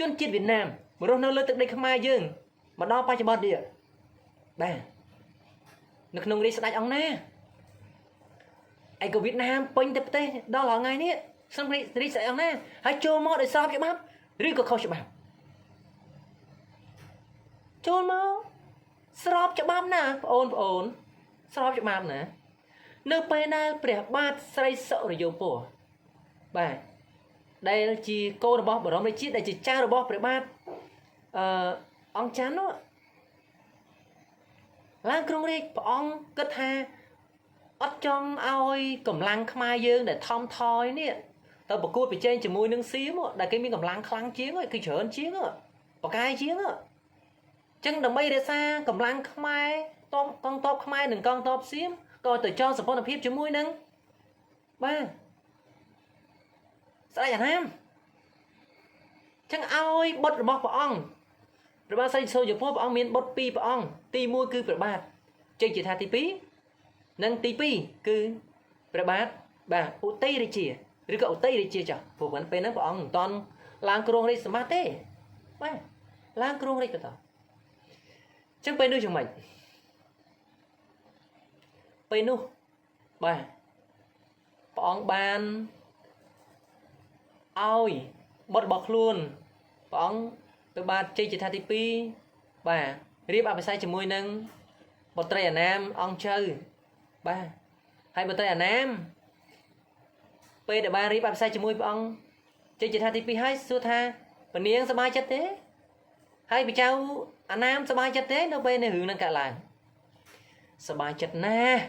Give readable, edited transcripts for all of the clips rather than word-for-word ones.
ជនជាតិវៀតណាមមករស់នៅលើទឹកដីខ្មែរយើងមកដល់បច្ចុប្បន្ននេះបាទនៅក្នុងរាជស្ដេចអង្គណាឯក៏វៀតណាមពេញទៅប្រទេសដល់ថ្ងៃនេះស្រុករាជស្ដេចអង្គណាហើយចូលមកដោយស្របច្បាប់ឬក៏ខុសច្បាប់ចូលមកស្របច្បាប់ណាបងប្អូនស្របច្បាប់ណានៅពេលដែលព្រះបាទស្រីសុរិយោពណ៌បាទដែលជាកូនរបស់បរមរាជាដែលជាចៅរបស់ព្រះបាទអង្គច័ន្ទនោះឡើងគ្រងរាជព្រះអង្គគិតថាអត់ចង់ឲ្យកម្លាំងខ្មែរយើងដែលថមថយនេះទៅប្រកួតប្រជែងជាមួយនឹងសៀមដែលគេមានកម្លាំងខ្លាំងជាងគឺច្រើនជាងបកាយជាងអញ្ចឹងដើម្បីរក្សាកម្លាំងខ្មែរកងទ័ពខ្មែរនិងកងទ័ពសៀមក៏ទៅចងសម្ព័ន្ធភាពជាមួយនឹងបាទស្ដេចអាណាមអញ្ចឹងឲ្យបុត្ររបស់ព្រះអង្គព្រះបាទស្រីសុរិយោពណ៌ព្រះអង្គមានបុត្រ2ព្រះអង្គទី1គឺព្រះបាទជ័យជេដ្ឋាទី2និងទី2គឺព្រះបាទឧទ័យរាជាឬក៏ឧទ័យរាជាចាស់ព្រោះពេលហ្នឹងព្រះអង្គមិនតន់ឡើងគ្រងរាជសម្បត្តិទេបាទឡើងគ្រងរាជបន្តអញ្ចឹងពេលនោះយ៉ាងម៉េចពេលនោះបាទព្រះអង្គបានឲ្យបុត្ររបស់ខ្លួនព្រះអង្គព្រះបាទជ័យជេដ្ឋាទី2បាទរៀបអភិសេកជាមួយនឹងបុត្រីអាណាមអង្គជើបាទហើយបុត្រីអាណាមពេលដែលបានរៀបអភិសេកជាមួយព្រះអង្គជ័យជេដ្ឋាទី2ហើយសួរថាពនាងសប្បាយចិត្តទេហើយព្រះចៅអាណាមសប្បាយចិត្តទេនៅពេលនៃរឿងហ្នឹងកើតឡើងសប្បាយចិត្តណាស់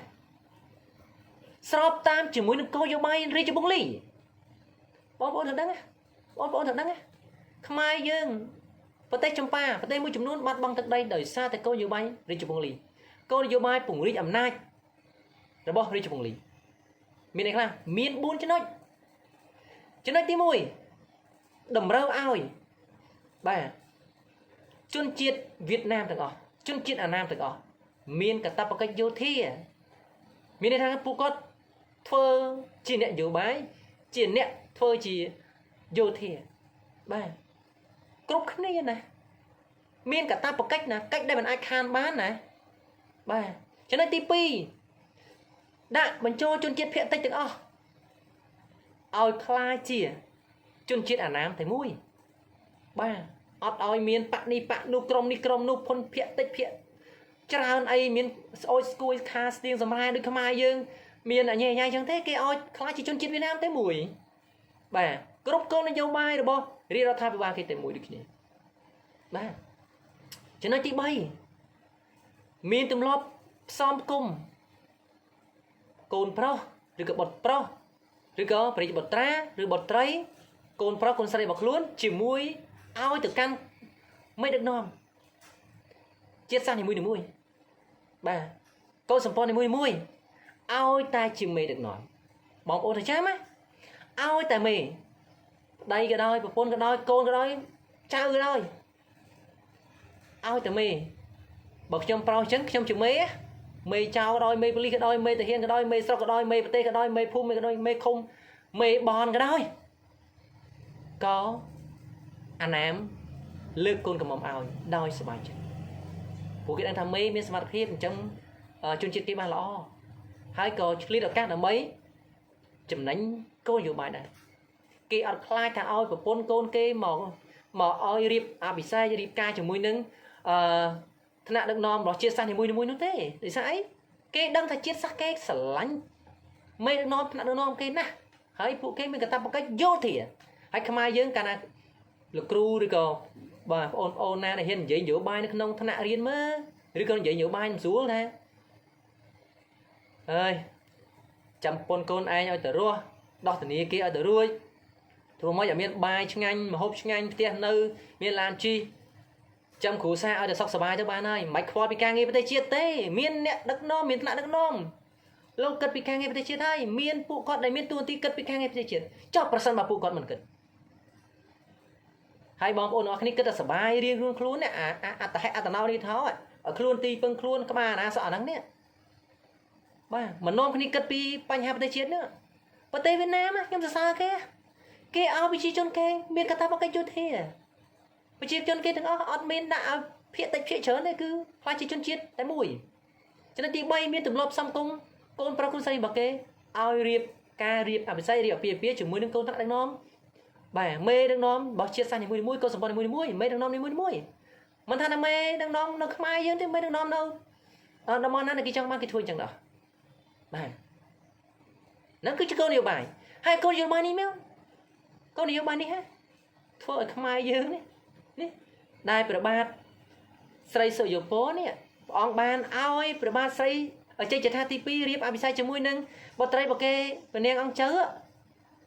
ស្របតាមជាមួយនឹងគោលនយោបាយរាជវង្សលីបងប្អូនត្រូវដឹងខ្មែរយើងប្រទេសចម្ប៉ាប្រទេសមួយចំនួនបាត់បង់ទឹកដីដោយសារតែគោលនយោបាយរាជវង្សលីគោលនយោបាយពង្រីកអំណាចរបស់រាជវង្សលីមានអីខ្លះមាន4ចំណុចទី1តម្រូវឲ្យបាទជនជាតិវៀតណាមទាំងអស់ជនជាតិអាណាមទាំងអស់មានកាតព្វកិច្ចយោធាមានន័យថាពួកគាត់ធ្វើជាអ្នកនយោបាយជាអ្នកធ្វើជាយោធាបាទគ្រប់គ្នាណាមានកាតព្វកិច្ចណាកិច្ចដែលមិនអាចខានបានណាបាទចំណុចទី2ដាក់បញ្ចូលជនជាតិភាគតិចទាំងអស់ឲ្យខ្លាចជាជនជាតិអាណាមតែមួយបាទអត់ឲ្យមានបកនេះបកនោះក្រុមនេះក្រុមនោះភុនភាគតិចភាគច្រើនអីមានស្អុយស្គួយខាស្ទៀងសម្រែដូចខ្មែរយើងមានអញ្ញែអញ្ញៃចឹងទេគេឲ្យខ្លាចជាជនជាតិវៀតណាមតែមួយបាទគ្រប់គោលនយោបាយរបស់រាជរដ្ឋាភិបាលគេតែមួយដូចគ្នាបាទចំណុចទី3មានទម្លាប់ផ្សំផ្គុំកូនប្រុសឬក៏បុត្រប្រុសឬក៏ព្រះរាជបុត្រាឬបុត្រីកូនប្រុសកូនស្រីរបស់ខ្លួនជាមួយឲ្យទៅកាន់មេដឹកនាំជាតិសាសន៍នីមួយបាទកូនសម្ព័ន្ធនីមួយឲ្យតែជាមេដឹកនាំបងប្អូនទៅចាំណាឲ្យតែមេប្តីក៏ដោយប្រពន្ធក៏ដោយកូនក៏ដោយចៅក៏ដោយឲ្យតែមេបើខ្ញុំប្រុសអញ្ចឹងខ្ញុំជាមេចៅក៏ដោយមេប៉ូលីសក៏ដោយមេទាហានក៏ដោយមេស្រុកក៏ដោយមេប្រទេសក៏ដោយមេភូមិក៏ដោយមេឃុំមេបនក៏ដោយក៏អាណាមលើកកូនកំមុំឲ្យដោយសប្បាយចិត្តពួកគេដឹងថាមេមានសមត្ថភាពអញ្ចឹងជនជាតិគេបានល្អហើយក៏ឆ្លៀតឱកាសដើម្បីចំណេញគោលនយោបាយដែរគេអត់ខ្លាចថាឲ្យប្រពន្ធកូនគេមកឲ្យរៀបអភិសេករៀបការជាមួយនឹងថ្នាក់ដឹកនាំរបស់ជាតិសាសន៍នីមួយនោះទេដោយសារអីគេដឹងថាជាតិសាសន៍គេស្រឡាញ់មេដឹកនាំថ្នាក់ដឹកនាំគេណាស់ហើយពួកគេមានកាតព្វកិច្ចយោធាហើយខ្មែរយើងកាលណាលោកគ្រូឬក៏បាទបងប្អូនណាដែលហ៊ាននិយាយនយោបាយនៅក្នុងថ្នាក់រៀនមើលឬក៏និយាយនយោបាយមិនស្រួលណាហើយចាំពន្ធកូនឯងឲ្យទៅរស់ដោះធនាគារឲ្យទៅរួចធ្វើមកឲ្យមានបាយឆ្ងាញ់ម្ហូបឆ្ងាញ់ផ្ទះនៅមានឡានជិះចាំគ្រួសារឲ្យតែសុខសប្បាយទៅបានហើយមិនខ្វល់ពីការងារប្រទេសជាតិទេមានអ្នកដឹកនាំមានថ្នាក់ដឹកនាំលោកគិតពីការងារប្រទេសជាតិហើយមានពួកគាត់ដែលមានតួនាទីគិតពីការងារប្រទេសជាតិចុះប្រសិនបើពួកគាត់មិនគិតហើយបងប្អូនអរគ្នាគិតតែសប្បាយរៀងខ្លួននេះអត្តហេតុអត្តនោនេះថោឲ្យខ្លួនទីពឹងខ្លួនក្បាលណាសក់អាហ្នឹងនេះបាទមិននាំគ្នាគិតពីបញ្ហាប្រទេសជាតិនេះប្រទេសវៀតណាមខ្ញុំសរសើរគេឲ្យប្រជាជនគេមានកាតព្វកិច្ចយោធា ប្រជាជនគេទាំងអស់អត់មានដាក់ឲ្យភាគតិចភាគច្រើនទេគឺខ្លាចជាជនជាតិតែមួយចំណុចទី3មានទម្លាប់សំគងកូនប្រុសកូនស្រីរបស់គេឲ្យរៀបការរៀបអភិសេករៀបអាពាហ៍ពិពាហ៍ជាមួយនឹងកូនថ្នាក់ដឹកនាំបាទមេដឹកនាំរបស់ជាតិសាសន៍នីមួយៗកូនសម្បត្តិនីមួយៗមេដឹកនាំនីមួយៗមិនថាតែមេដឹកនាំនៅខ្មែរយើងទេមេដឹកនាំនៅតំបន់ណាគេចង់បានគេធ្វើអញ្ចឹងដែរបាទហ្នឹងគឺជាគោលនយោបាយហើយគោលនយោបាយនេះមែនកោលនយោបាយនេះហ៎ធ្វើឲ្យខ្មែរយើងនេះដែលព្រះបាទស្រីសុយោពនេះព្រះអង្គបានឲ្យព្រះបាទស្រីចេញចថាទី2រៀបអភិសេកជាមួយនឹងបុត្រីរបស់គេព្រះនាងអង្គជើ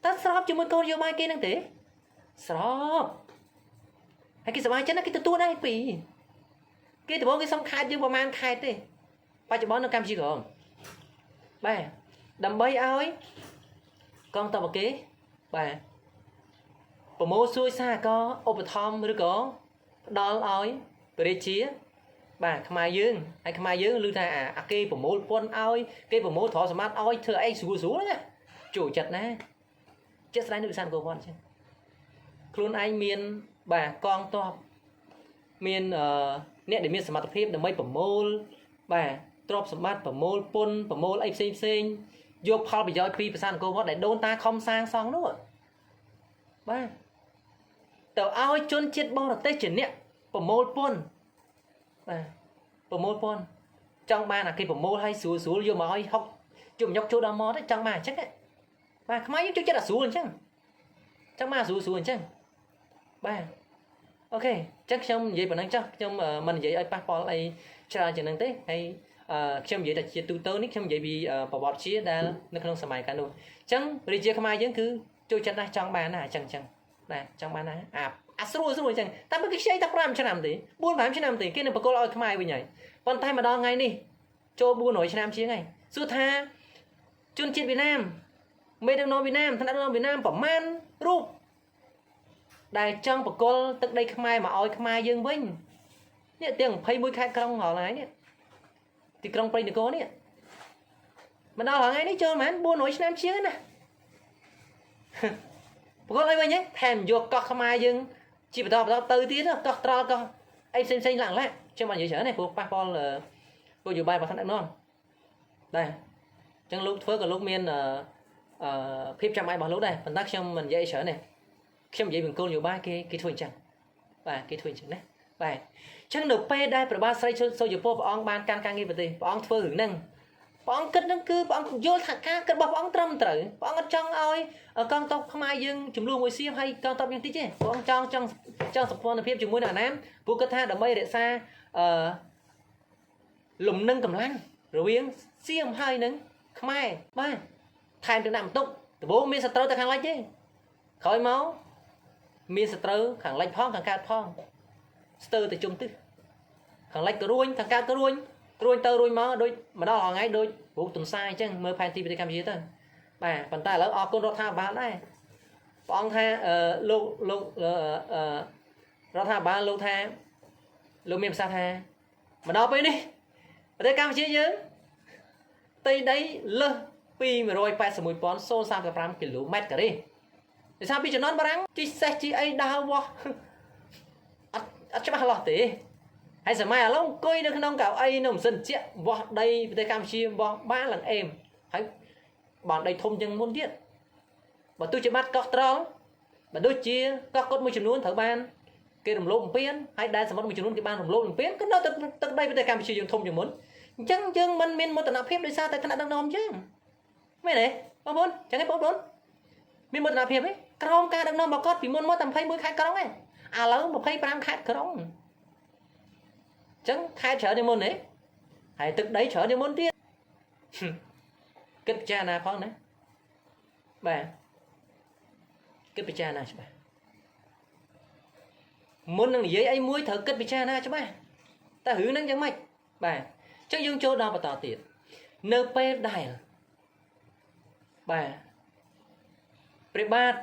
តើស្របជាមួយគោលនយោបាយគេនឹងទេស្របហើយគេសប្បាយចិត្តណាស់គេទទួលដែរពីគេដំបូងគេសុំខេត្តយើងប្រហែលខេត្តទេបច្ចុប្បន្ននៅកម្ពុជាក្រមបាទដើម្បីឲ្យកងទ័ពរបស់គេបាទប្រមូលសួយសារក៏ឧបត្ថម្ភឬក៏ផ្ដល់ឲ្យប្រជាជាបាទខ្មែរយើងហើយខ្មែរយើងឮថាអាគេប្រមូលពន្ធឲ្យគេប្រមូលទ្រព្យសម្បត្តិឲ្យធ្វើអីស្រួលណាចូលចិត្តណាចិត្តស្ដាយនៅវិសាលអង្គរវត្តអញ្ចឹងខ្លួនឯងមានបាទកងទ័ពមានអ្នកដែលមានសមត្ថភាពដើម្បីប្រមូលបាទទ្រព្យសម្បត្តិប្រមូលពន្ធប្រមូលអីផ្សេងយកផលប្រយោជន៍ពីវិសាលអង្គរវត្តដែលដូនតាខំសាងសង់នោះបាទទៅឲ្យជនជាតិបរទេសជាអ្នកប្រមូលពន្ធបាទប្រមូលពន្ធចង់បានអាគេប្រមូលឲ្យស្រួលយកមកឲ្យហុកជុំញុកចូលដល់មកទៅចង់បានអញ្ចឹងបាទខ្មែរយើងចូលចិត្តអាស្រួលអញ្ចឹងចង់បានស្រួលអញ្ចឹងបាទអូខេអញ្ចឹងខ្ញុំនិយាយប៉ុណ្ណឹងចុះខ្ញុំមិននិយាយឲ្យប៉ះពាល់អីច្រើនជាងហ្នឹងទេហើយខ្ញុំនិយាយតែជាទូទៅនេះខ្ញុំនិយាយពីប្រវត្តិជាដែលនៅក្នុងសម័យកាលនោះអញ្ចឹងរាជាខ្មែរយើងគឺចូលចិត្តណាស់ចង់បានណាអញ្ចឹងបាទចង់បានណាអាស្រួលអញ្ចឹងតែបើគេខ្ចីតែ5ឆ្នាំទេ4-5ឆ្នាំទេគេនឹងបកគលឲ្យខ្មែរវិញហើយប៉ុន្តែម្ដងថ្ងៃនេះចូល400ឆ្នាំជាងហើយសួរថាជនជាតិវៀតណាមមេដឹកនាំវៀតណាមថ្នាក់ដឹកនាំវៀតណាមប្រមាណរូបដែលចង់បកគលទឹកដីខ្មែរមកឲ្យខ្មែរយើងវិញនេះទាំង21ខេត្តក្រុងរាល់ថ្ងៃនេះទីក្រុងព្រៃនគរនេះមកដល់ថ្ងៃនេះចូលមែន400ឆ្នាំជាងណាបកគលឲ្យវិញហ៎ថែមយកកោះខ្មែរយើងជាបន្តទៅទៀតកោះត្រល់កោះអីផ្សេងឡើងខ្ញុំមិននិយាយច្រើនទេព្រោះប៉ះពាល់គោលនយោបាយរបស់ថ្នាក់ដឹកនាំដែរអញ្ចឹងលោកធ្វើក៏លោកមានភាពចាំបាច់របស់លោកដែរប៉ុន្តែខ្ញុំមិននិយាយច្រើនទេខ្ញុំនិយាយពីគោលនយោបាយគេធ្វើអញ្ចឹងបាទគេធ្វើអញ្ចឹងណាបាទអញ្ចឹងនៅពេលដែលព្រះបាទស្រីសុយោពព្រះអង្គបានកាន់ការងារប្រទេសព្រះអង្គធ្វើរឿងហ្នឹងព្រះអង្គគិតហ្នឹងគឺព្រះអង្គយល់ថាការគិតរបស់ព្រះអង្គត្រឹមត្រូវព្រះអង្គអត់ចង់ឲ្យកងទ័ពខ្មែរយើងចំនួនមួយសៀមហើយកងទ័ពយើងតិចទេព្រះអង្គចង់សម្ព័ន្ធភាពជាមួយនឹងអាណាមព្រោះគាត់ថាដើម្បីរក្សាលំនឹងកម្លាំងរវាងសៀមហើយនឹងខ្មែរបាទថែមទាំងដាក់បន្ទុកដំបូងមានសត្រូវទៅខាងលិចទេក្រោយមកមានសត្រូវខាងលិចផងខាងកើតផងស្ទើរតែជុំទិសខាងលិចក៏រួញខាងកើតក៏រួញទៅរួញមកដូចម្ដងថ្ងៃដូចរូបទន្សាយអញ្ចឹងមើលផែនទីប្រទេសកម្ពុជាទៅបាទប៉ុន្តែឥឡូវអរគុណរដ្ឋាភិបាលដែរព្រះអង្គថាលោករដ្ឋាភិបាលលោកថាលោកមានប្រសាសន៍ថាមកដល់ពេលនេះប្រទេសកម្ពុជាយើងដីលើសពី 181,035 គីឡូម៉ែត្រការ៉េដោយសារពីចំនួនបារាំងជីសេះជីអីដើរវាស់អត់ច្បាស់លាស់ទេហើយសម័យឥឡូវអង្គុយនៅក្នុងកៅអីនៅម៉ាស៊ីនជែកវាស់ដីប្រទេសកម្ពុជាវាស់បានឡើងអេមហើយបានដីធំជាងមុនទៀតបើទោះជាបាត់កោះត្រល់បើដូចជាកោះកុដមួយចំនួនត្រូវបានគេរំលោភបំពានហើយដែនសមុទ្រមួយចំនួនគេបានរំលោភបំពានក៏នៅទឹកដីប្រទេសកម្ពុជាយើងធំជាងមុនអញ្ចឹងយើងមិនមានមោទនភាពដោយសារតែថ្នាក់ដឹកនាំយើងមែនទេបងប្អូនចឹងឯងបងប្អូនមានមោទនភាពទេក្រោមការដឹកនាំរបស់គាត់ពីមុនមកតែ21ខេត្តក្រុងឯងឥឡូវ25ខេត្តក្រុងអញ្ចឹងខេត្តច្រើនជាងមុនទេហើយទឹកដីច្រើនជាងមុនទៀតគិតពិចារណាផងណាបាទគិតពិចារណាច្បាស់មុននឹងនិយាយអីមួយត្រូវគិតពិចារណាច្បាស់តែរឿងហ្នឹងយ៉ាងម៉េចបាទអញ្ចឹងយើងចូលដល់បន្តទៀតនៅពេលដែលបាទព្រះបាទ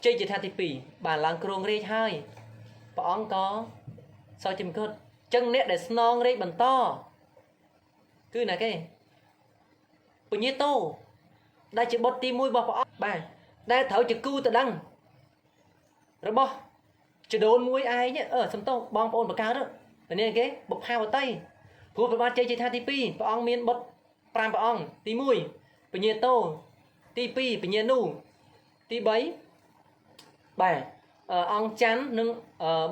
ជ័យជេដ្ឋាទី2បានឡើងគ្រងរាជហើយព្រះអង្គក៏សោយជំគុតចឹងអ្នកដែលស្នងរាជបន្តគឺណាគេពញាតោដែលជាបុត្រទី1របស់ព្រះអង្គបាទដែលត្រូវជាគូតដឹងរបស់ จะโดนมวยไอ้เนี่ยสมต้องบองปอนปากกาด้วยแต่เนี่ยเก๋บกพาวไตผู้ประบาดใจใจท่าที่ปีปองมีนบดปรามปองตีมวยปัญญาโตตีปีปัญญานูตีใบbà ông chắn nâng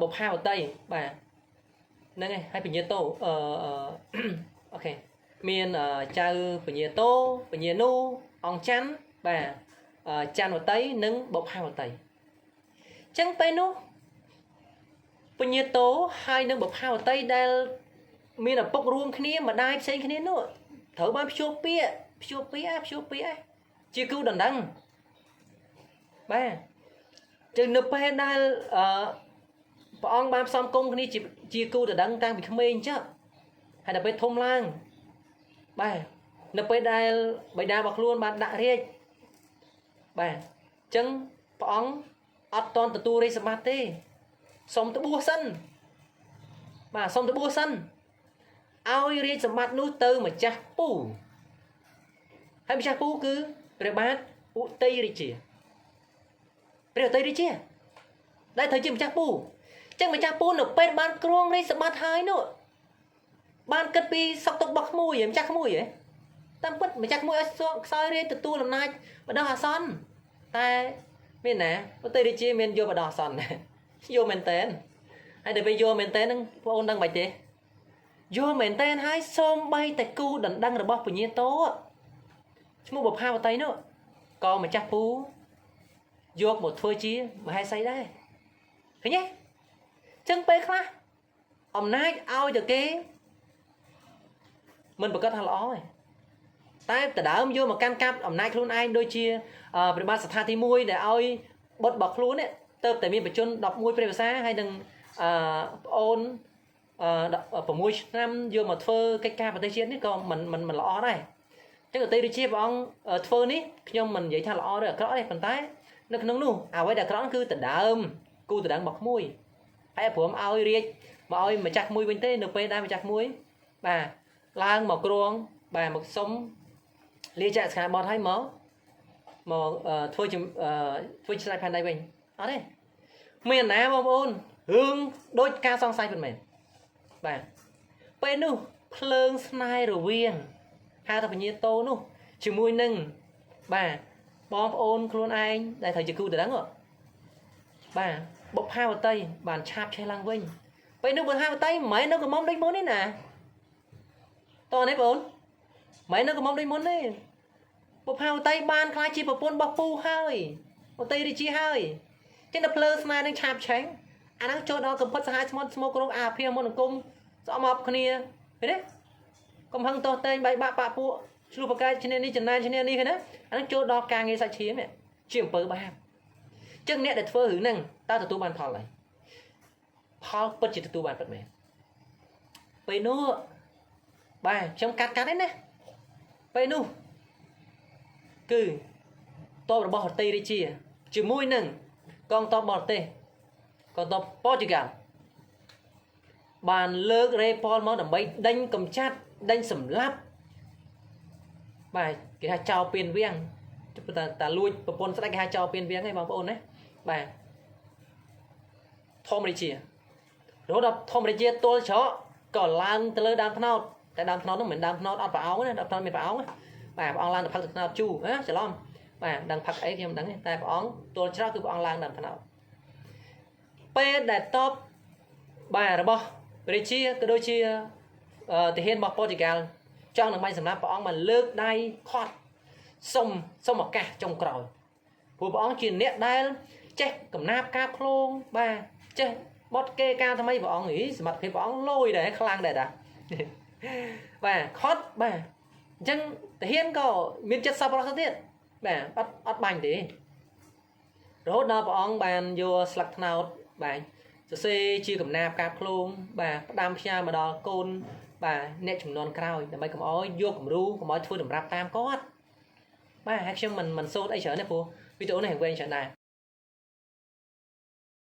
bột hào tây bà nâng này hay bình nhiệt tô ok miền cha bình nhiệt tô bình nhiệt nu ông chắn bà chăn vào tây nâng bột hào tây chẳng tây nu bình nhiệt tố hai nâng bột hào tây đây miền là bốc ruộng kia mà đai xây kia nữa thở ba phiêu pía chia cứu đằng đăng bà chừng nộp hay đai ông ba xong công cái này chia cứu đằng đăng đang bị khăm chứ hay là bên thông lang bà nộp hay đai bài đa bạc luôn bạn đã riêng bà chừng ông ọt toàn từ tu đây smart tê xong tới bua sân bà xong tới bua sân ao riêng smart nút tư mà chắc pu hay chắc pu cứ rồi bát u tây đi chỉ rồi tây đi chứ đây thời chim chắc pu chẳng mà chắc pu nó bên ban kruông đây smart hai nữa ban cất pi sọc tóc bạc mùi em chắc mùi vậy tam bất mà chắc mùi soi riêng từ tu làm nay mà đâu hà son ta miền nè có tây đi chia miền vô và đỏ sòn này vô miền tên hay để bây vô miền tên đang ôn đang bạch thế vô miền tên hai xôm bay tại cu đằng đăng rồi bóc của nhiên tố mua bột hao tay nữa còn mà chắc phú vô một thôi chia mà hai say đây thấy nhé chân bê khá ông nãy ao được cái mình phải có thằng lõ rồi tại từ đó vô mà can cam ông nãy luôn ai đôi chia về ba sát thì mui để oi bật bọc luôn đấy tớ tại mình phải chôn đọc mui về xa hay đừng ôn ở mui năm vô mà thơ cái ca và tây chiến đấy còn mình lõ này chứ ở tây đi chia ông thơ ní nhưng mình vậy thằng lõ rồi rõ đây phần tái nó nóng nu à vậy là rõ cứ từ đá cu từ đá bọc mui hay của ông oi riêng mà oi mà chặt mui bên tây np đang mà chặt mui bà lang một cruông bà một sống lia chạy sky bọt hay máu mà thôi chừng thôi chỉ lại phần này mình ở đây miền Nam ông ôn hương đôi ca song sai phần mình bà bên nu phơn snai rồi viên hai thằng như tô nu chỉ mùi nưng bà bom ôn luôn anh đại thời chỉ cứu từ đáng rồi bà bọc hai vào tay bàn chạp che lang vinh bên nu bật hai vào tay mấy nó có mong đánh món đấy nè to đấy bốn mấy nó có mong đánh món đấy bọc hào tay ban khai chi bọc bôn bọc pu hơi bọc tay đi chi hơi trên đập lơ snai đang chạp tránh anh đang cho đó cầm phật hai small small con à phía môn cung rõ mập con nia thế đấy cầm hăng to tay bay bạ bạ pu chụp cái trên này trên này thế đấy anh đang cho đó càng nghe sạch chiếm này chuyển bờ ba chân nét để phơi hử năng tao từ tu bàn thọ lại thọ bật chỉ từ tu bàn bật mày bây nữa bà trong cắt đấy nè bây nu cứ to là bỏ tây đi chia chỉ mũi nừng con to bỏ tây còn to Portugal bàn lơ rê Paul máu đầm bay đánh cầm chát đánh sầm láp bài cái hai chào tiền viếng ta lui Paul sẽ đánh hai chào tiền viếng ngay bằng Paul đấy bài Tom đi chia đó đập Tom đi chia tôi chó còn lan từ lơ đam thao tại đam thao nó mình đam thao ăn áo đấy đam thao mình áo ấy bà online được phật nào chu á sẽ lom bà đang phật ấy thì đắng tay bóng tôi chắc cứ online làm thế nào p để top bà là bo để chia cái đôi chia thì hiện bọc Portugal trong được may sầm nát bóng mà lướt đai khoát xong một cả trong còi vừa bóng chuyển nét đai chết cầm nắp cáp luôn bà chết bót kê cao tham mấy bóng nghĩ mặt khi bóng lôi để khlang để đã và khoát bà chân hiện có miếng chất sao bao tiết bè bắt bành đi rồi đó bọn bàn vô slack nào bài xe chia cầm nạp cạp luôn bà đam xa mà đo côn bà nét chùm non cao để mấy cầm ói vô cầm ru cầm ói thôi đầm rạp tam có bà hay chứ mình sốt ấy trở này phù video này quen trở này